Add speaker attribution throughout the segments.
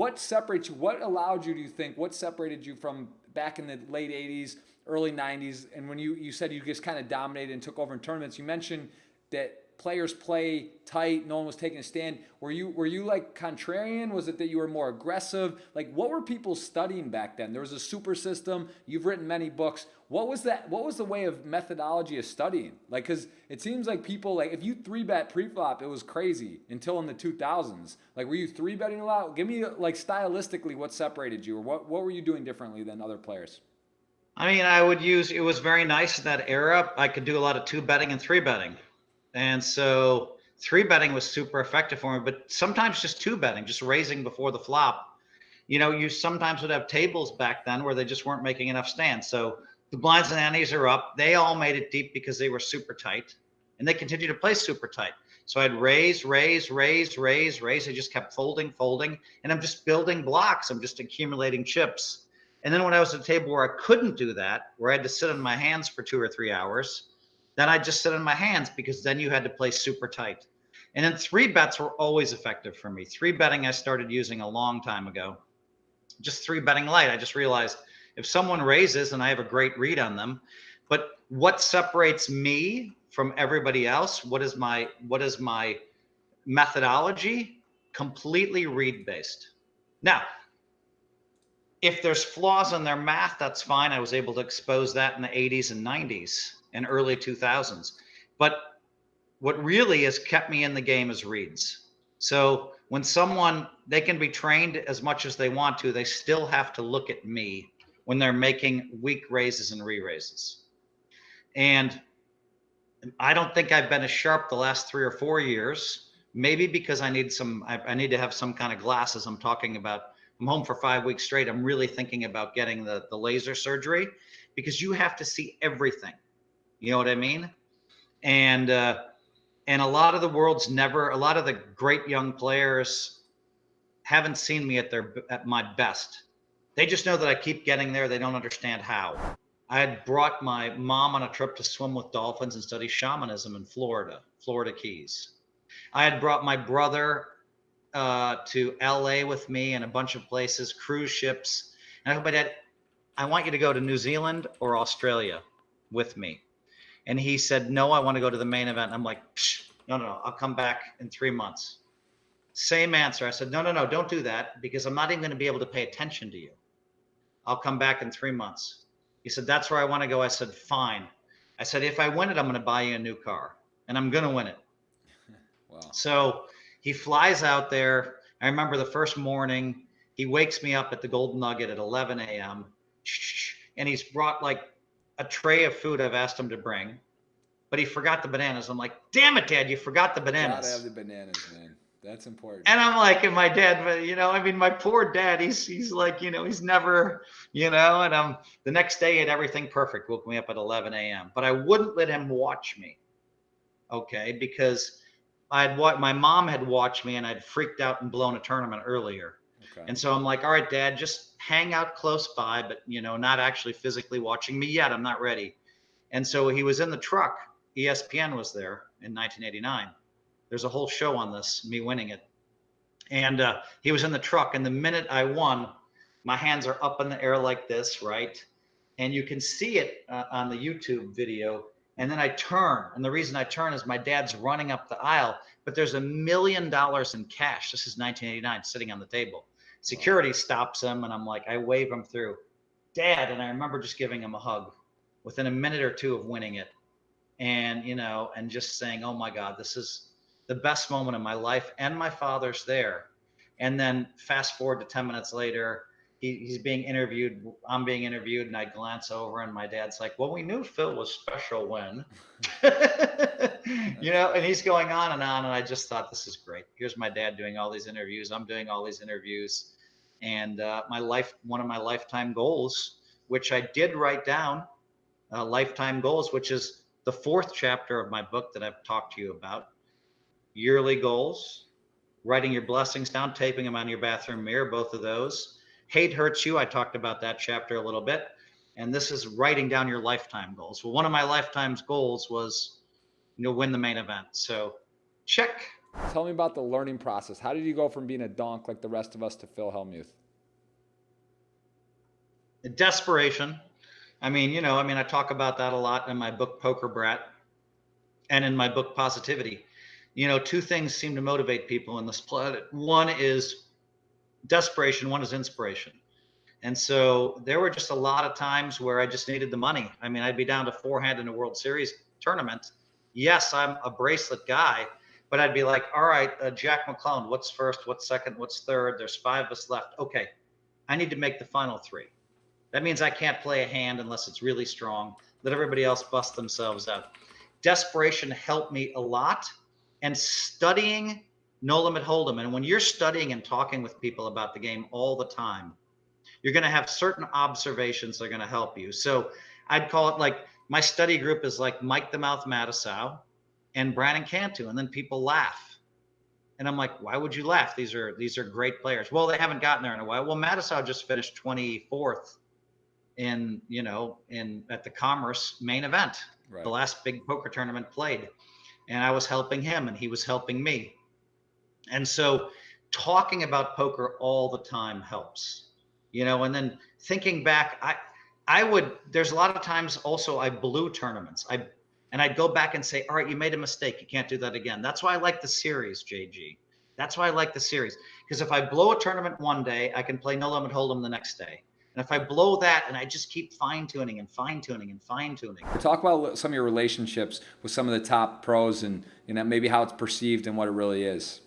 Speaker 1: what separates you? What allowed you, do you think, what separated you from back in the late 80s, early 90s? And when you said you just kind of dominated and took over in tournaments, you mentioned that players play tight, no one was taking a stand. Were you like contrarian? Was it that you were more aggressive? Like, what were people studying back then? There was a super system. You've written many books. What was that? What was the way of methodology of studying? Like, because it seems like people, like, if you 3-bet pre-flop, it was crazy until in the 2000s. Like, were you 3-betting a lot? Give me, like, stylistically what separated you, or what were you doing differently than other players?
Speaker 2: I mean, it was very nice in that era. I could do a lot of 2-betting and 3-betting. And so 3-betting was super effective for me, but sometimes just 2-betting, just raising before the flop. You know, you sometimes would have tables back then where they just weren't making enough stands. So the blinds and antes are up. They all made it deep because they were super tight, and they continue to play super tight. So I'd raise, raise, raise, raise, raise. I just kept folding, folding, and I'm just building blocks. I'm just accumulating chips. And then when I was at a table where I couldn't do that, where I had to sit on my hands for 2 or 3 hours, then I just sit on my hands, because then you had to play super tight. And then 3-bets were always effective for me. 3-betting I started using a long time ago. Just 3-betting light. I just realized if someone raises and I have a great read on them, but what separates me from everybody else? What is my methodology? Completely read based. Now, if there's flaws in their math, that's fine. I was able to expose that in the 80s and 90s and early 2000s. But what really has kept me in the game is reads. So when they can be trained as much as they want to, they still have to look at me when they're making weak raises and re-raises. And I don't think I've been as sharp the last 3 or 4 years, maybe because I need to have some kind of glasses. I'm talking about, I'm home for 5 weeks straight. I'm really thinking about getting the laser surgery, because you have to see everything. You know what I mean? And a lot of the great young players haven't seen me at my best. They just know that I keep getting there. They don't understand how. I had brought my mom on a trip to swim with dolphins and study shamanism in Florida Keys. I had brought my brother to LA with me and a bunch of places, cruise ships. And I told my dad, I want you to go to New Zealand or Australia with me. And he said, no, I want to go to the main event. I'm like, no, I'll come back in 3 months. Same answer. I said, no, don't do that, because I'm not even going to be able to pay attention to you. I'll come back in 3 months. He said, that's where I want to go. I said, fine. I said, if I win it, I'm going to buy you a new car, and I'm going to win it. Wow. So he flies out there. I remember the first morning, he wakes me up at the Golden Nugget at 11 a.m. and he's brought like a tray of food I've asked him to bring, but he forgot the bananas. I'm like, damn it, Dad, you forgot the bananas.
Speaker 1: Gotta have the bananas, man. That's important.
Speaker 2: And I'm like, and my dad, you know, I mean, my poor dad, he's like, you know, he's never, you know, and the next day he had everything perfect, woke me up at 11 a.m. But I wouldn't let him watch me, okay, because my mom had watched me and I'd freaked out and blown a tournament earlier. Okay. And so I'm like, all right, Dad, just hang out close by, but, you know, not actually physically watching me yet. I'm not ready. And so he was in the truck. ESPN was there in 1989. There's a whole show on this, me winning it. And he was in the truck. And the minute I won, my hands are up in the air like this, right? And you can see it on the YouTube video. And then I turn. And the reason I turn is my dad's running up the aisle, but there's $1 million in cash. This is 1989, sitting on the table. Security stops him, and I'm like, I wave him through. Dad, and I remember just giving him a hug within a minute or two of winning it. And, you know, and just saying, oh my God, this is the best moment of my life, and my father's there. And then fast forward to 10 minutes later, he's being interviewed, I'm being interviewed, and I glance over and my dad's like, well, we knew Phil was special when, you know, and he's going on. And I just thought, this is great. Here's my dad doing all these interviews. I'm doing all these interviews. And one of my lifetime goals, which I did write down, lifetime goals, which is the 4th chapter of my book that I've talked to you about. Yearly goals, writing your blessings down, taping them on your bathroom mirror, both of those. Hate hurts you. I talked about that chapter a little bit. And this is writing down your lifetime goals. Well, one of my lifetime goals was, you know, win the main event. So check
Speaker 1: Tell me about the learning process. How did you go from being a donk like the rest of us to Phil Hellmuth?
Speaker 2: Desperation. I talk about that a lot in my book, Poker Brat, and in my book, Positivity. Two things seem to motivate people in this planet. One is desperation, one is inspiration. And so there were just a lot of times where I just needed the money. I'd be down to forehand in a World Series tournament. Yes, I'm a bracelet guy, but I'd be like, all right, Jack McClellan, what's first, what's second, what's third? There's 5 of us left. Okay, I need to make the final 3. That means I can't play a hand unless it's really strong. Let everybody else bust themselves out. Desperation helped me a lot. And studying No Limit Hold'em. And when you're studying and talking with people about the game all the time, you're going to have certain observations that are going to help you. So I'd call it like my study group is like Mike the Mouth Mattisau and Brandon Cantu. And then people laugh. And I'm like, why would you laugh? These are great players. Well, they haven't gotten there in a while. Well, Mattisau just finished 24th at the Commerce main event, right, the last big poker tournament played. And I was helping him and he was helping me. And so talking about poker all the time helps, and then thinking back, there's a lot of times also I blew tournaments. I'd go back and say, all right, you made a mistake. You can't do that again. That's why I like the series, JG. That's why I like the series. Because if I blow a tournament one day, I can play No Limit Hold'em the next day. And if I blow that and I just keep fine-tuning and fine-tuning and fine-tuning.
Speaker 1: Talk about some of your relationships with some of the top pros and maybe how it's perceived and what it really is.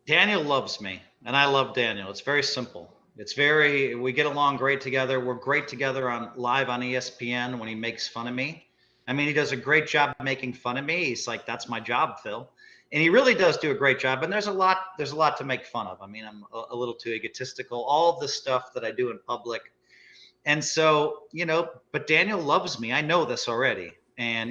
Speaker 2: Daniel loves me and I love Daniel. It's very simple. We get along great together. We're great together live on ESPN when he makes fun of me. He does a great job making fun of me. He's like, that's my job, Phil. And he really does do a great job. And there's a lot to make fun of. I'm a little too egotistical, all of the stuff that I do in public. And so, but Daniel loves me. I know this already. And,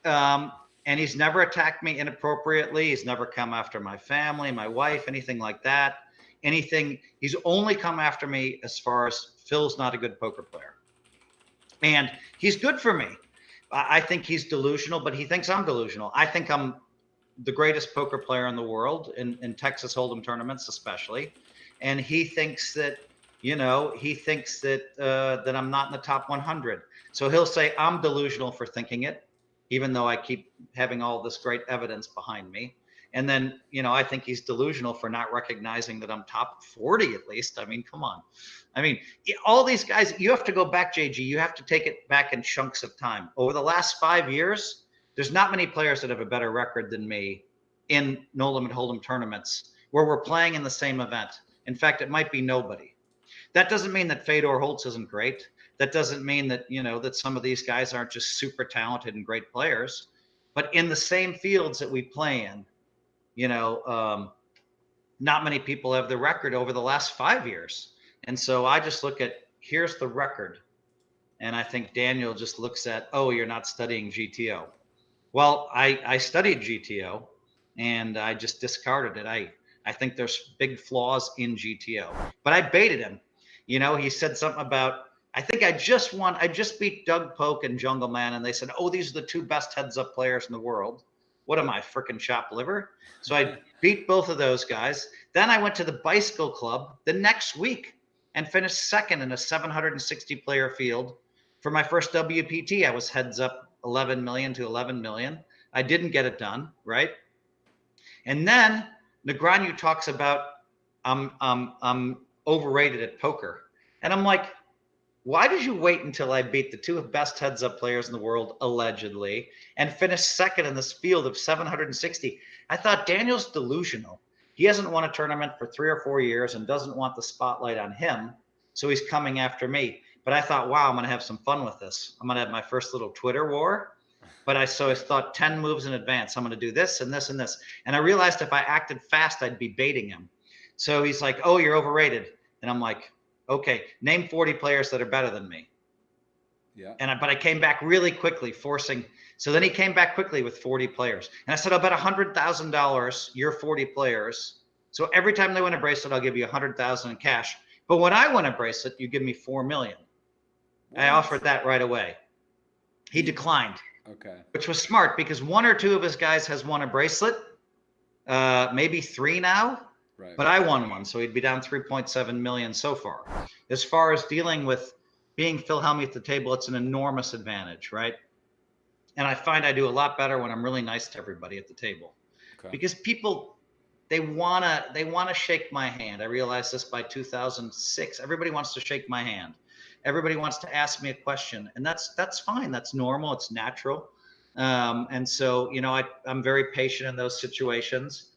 Speaker 2: and he's never attacked me inappropriately. He's never come after my family, my wife, anything like that. He's only come after me as far as Phil's not a good poker player. And he's good for me. I think he's delusional, but he thinks I'm delusional. I think I'm the greatest poker player in the world, in Texas Hold'em tournaments especially. And he thinks that, that I'm not in the top 100. So he'll say I'm delusional for thinking it, even though I keep having all this great evidence behind me. And then, I think he's delusional for not recognizing that I'm top 40 at least. Come on. All these guys, you have to go back, JG. You have to take it back in chunks of time. Over the last 5 years, there's not many players that have a better record than me in No Limit Hold'em tournaments where we're playing in the same event. In fact, it might be nobody. That doesn't mean that Fedor Holtz isn't great. That doesn't mean that, that some of these guys aren't just super talented and great players. But in the same fields that we play in, not many people have the record over the last 5 years. And so I just look at, here's the record. And I think Daniel just looks at, oh, you're not studying GTO. Well, I studied GTO and I just discarded it. I think there's big flaws in GTO, but I baited him. He said something about, I think I just beat Doug Polk and Jungle Man. And they said, oh, these are the 2 best heads up players in the world. What am I, frickin' chopped liver? So I beat both of those guys. Then I went to the Bicycle Club the next week and finished second in a 760 player field. For my first WPT, I was heads up 11 million to 11 million. I didn't get it done, right? And then Negreanu talks about I'm overrated at poker. And I'm like, why did you wait until I beat the 2 best heads up players in the world, allegedly, and finished second in this field of 760? I thought Daniel's delusional. He hasn't won a tournament for 3 or 4 years and doesn't want the spotlight on him. So he's coming after me. But I thought, wow, I'm going to have some fun with this. I'm going to have my first little Twitter war. But I thought 10 moves in advance. I'm going to do this and this and this. And I realized if I acted fast, I'd be baiting him. So he's like, oh, you're overrated. And I'm like, okay, name 40 players that are better than me.
Speaker 1: Yeah.
Speaker 2: But I came back really quickly, forcing. So then he came back quickly with 40 players. And I said, I'll bet $100,000 you're 40 players. So every time they win a bracelet, I'll give you $100,000 in cash. But when I win a bracelet, you give me $4 million. I offered that right away. He declined.
Speaker 1: Okay.
Speaker 2: Which was smart because 1 or 2 of his guys has won a bracelet. maybe 3 now.
Speaker 1: Right.
Speaker 2: But I won one, so he'd be down 3.7 million so far. As far as dealing with being Phil Hellmuth at the table, it's an enormous advantage, right? And I find I do a lot better when I'm really nice to everybody at the table, because people, they wanna shake my hand. I realized this by 2006. Everybody wants to shake my hand. Everybody wants to ask me a question, and that's fine. That's normal. It's natural. And so, you know, I'm very patient in those situations.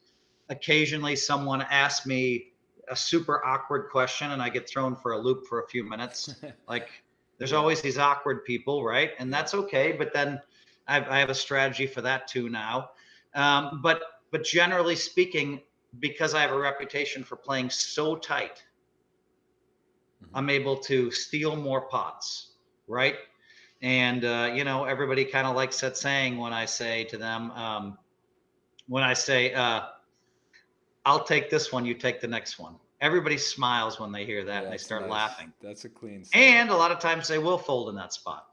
Speaker 2: Occasionally someone asks me a super awkward question and I get thrown for a loop for a few minutes. Like, there's always these awkward people, right? And that's okay. But then I have a strategy for that too now. But generally speaking, because I have a reputation for playing so tight, I'm able to steal more pots, right? And you know, everybody kind of likes that saying when I say to them, I'll take this one, you take the next one. Everybody smiles when they hear that, and they start laughing.
Speaker 1: That's a clean
Speaker 2: saying. And a lot of times they will fold in that spot.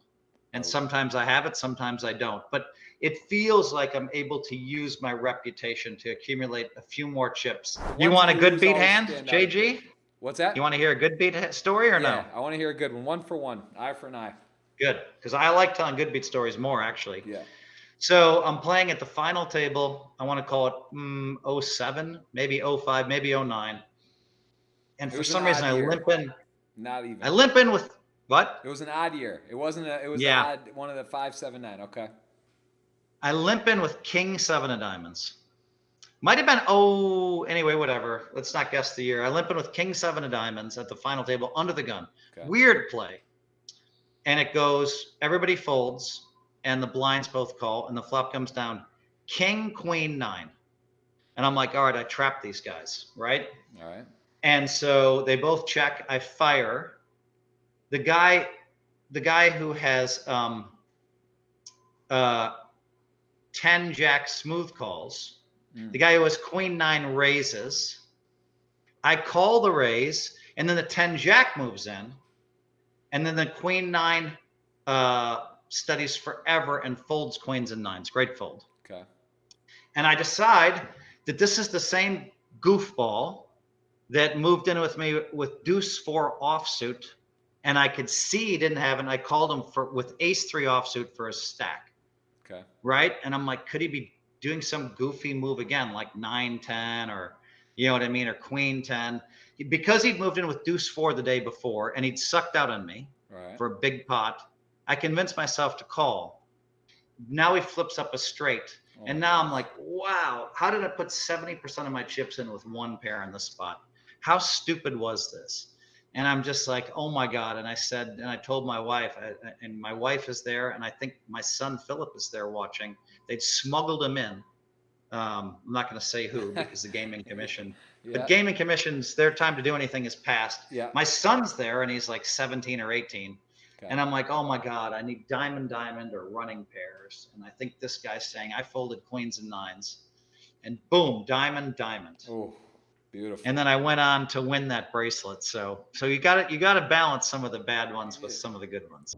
Speaker 2: And sometimes I have it, sometimes I don't. But it feels like I'm able to use my reputation to accumulate a few more chips. You want a good beat hand, JG?
Speaker 1: What's that?
Speaker 2: You want to hear a good beat story or no?
Speaker 1: Yeah, I want to hear a good one. 1 for 1, eye for an eye. Good,
Speaker 2: because I like telling good beat stories more, actually.
Speaker 1: Yeah.
Speaker 2: So I'm playing at the final table. I want to call it 07, maybe 05, maybe 09. And for some reason I limp in.
Speaker 1: Not even.
Speaker 2: I limp in with what?
Speaker 1: It was an odd year. It wasn't a, it was an odd, one of the 5, 7, 9. Okay.
Speaker 2: I limp in with king 7 of diamonds. Might have been, anyway, whatever. Let's not guess the year. I limp in with king 7 of diamonds at the final table under the gun. Okay. Weird play. And it goes, everybody folds, and the blinds both call, and the flop comes down king, queen, 9. And I'm like, all right, I trapped these guys, right?
Speaker 1: All right.
Speaker 2: And so they both check. I fire. The guy who has 10 jack smooth calls, the guy who has queen 9 raises. I call the raise, and then the 10 jack moves in, and then the queen 9 studies forever and folds queens and 9s. Great fold.
Speaker 1: Okay. And
Speaker 2: I decide that this is the same goofball that moved in with me with deuce 4 offsuit, and I could see he didn't have it. And I called him with ace 3 offsuit for a stack.
Speaker 1: Okay.
Speaker 2: Right. And I'm like, could he be doing some goofy move again, like 9-10, or, you know what I mean, or queen 10? Because he'd moved in with deuce 4 the day before and he'd sucked out on me for a big pot, I convinced myself to call. Now he flips up a straight. And now I'm like, wow, how did I put 70% of my chips in with one pair in this spot? How stupid was this? And I'm just like, oh my God. And I said, and I told my wife, and my wife is there, and I think my son Philip is there watching. They'd smuggled him in. I'm not going to say who, because the gaming commission, but gaming commissions, their time to do anything is past.
Speaker 1: Yeah.
Speaker 2: My son's there, and he's like 17 or 18. Okay. And I'm like, oh my God, I need diamond, diamond, or running pairs. And I think this guy's saying, I folded queens and 9s, and boom, diamond, diamond.
Speaker 1: Oh, beautiful.
Speaker 2: And then I went on to win that bracelet. So you got to balance some of the bad ones with some of the good ones.